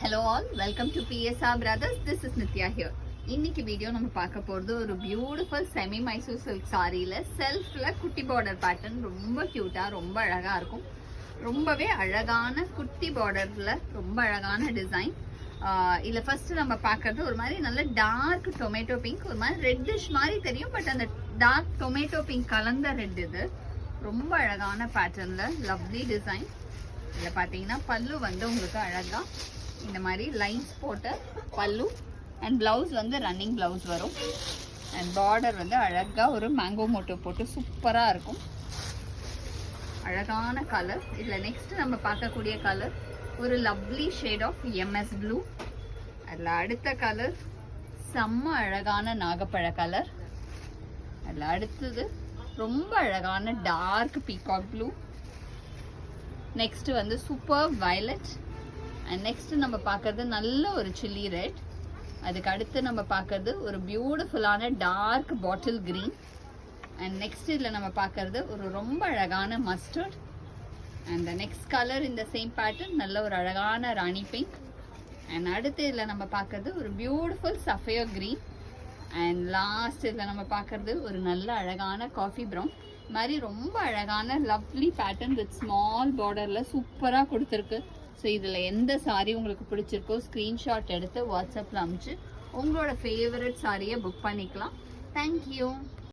Hello all, welcome to PSR Brothers. This is Nitya here. இன்னைக்கு video நம்ம பார்க்க போகிறது ஒரு பியூட்டிஃபுல் செமி மைசூர் சில்க் சாரியில் செல்ஃபில் குட்டி பார்டர் பேட்டர்ன் ரொம்ப க்யூட்டாக ரொம்ப அழகாக இருக்கும். ரொம்பவே அழகான குட்டி பார்டரில் ரொம்ப அழகான டிசைன். இதில் ஃபஸ்ட்டு நம்ம பார்க்குறது ஒரு மாதிரி நல்ல டார்க் டொமேட்டோ பிங்க், ஒரு மாதிரி ரெட்டிஷ் மாதிரி தெரியும், பட் அந்த டார்க் டொமேட்டோ பிங்க் கலந்த ரெட். இது ரொம்ப அழகான பேட்டர்னில் லவ்லி டிசைன். இதில் பார்த்தீங்கன்னா பல்லு வந்து உங்களுக்கு அழகாக இந்த மாதிரி லைன்ஸ் போட்ட பல்லு அண்ட் பிளவுஸ் வந்து ரன்னிங் பிளவுஸ் வரும். அண்ட் பார்டர் வந்து அழகாக ஒரு மேங்கோ மோட்டோ போட்டு சூப்பராக இருக்கும். அழகான கலர். இதில் நெக்ஸ்ட் நம்ம பார்க்கக்கூடிய கலர் ஒரு lovely shade of MS blue. அதில் அடுத்த கலர் செம்ம அழகான நாகப்பழ கலர். அதில் அடுத்தது ரொம்ப அழகான டார்க் பீகாக் ப்ளூ. நெக்ஸ்ட் வந்து சூப்பர் வயலட். அண்ட் நெக்ஸ்ட் நம்ம பார்க்கறது நல்ல ஒரு சில்லி ரெட். அதுக்கு அடுத்து நம்ம பார்க்கறது ஒரு பியூட்டிஃபுல்லான dark bottle green. And next இதில் நம்ம பார்க்கறது ஒரு ரொம்ப அழகான மஸ்டர்ட். அண்ட் நெக்ஸ்ட் கலர் இந்த சேம் பேட்டர்ன் நல்ல ஒரு அழகான ராணி பிங்க். அண்ட் அடுத்து இதில் நம்ம பார்க்கறது ஒரு beautiful sapphire green. And last இதில் நம்ம பார்க்கறது ஒரு நல்ல அழகான காஃபி ப்ரௌன் மாதிரி ரொம்ப அழகான லவ்லி பேட்டர்ன் வித் ஸ்மால் பார்டரில் சூப்பராக கொடுத்துருக்கு. ஸோ இதில் எந்த சாரீ உங்களுக்கு பிடிச்சிருக்கோ ஸ்க்ரீன்ஷாட் எடுத்து வாட்ஸ்அப்பில் அனுப்பிச்சு உங்களோட ஃபேவரட் சாரியை புக் பண்ணிக்கலாம். தேங்க்யூ.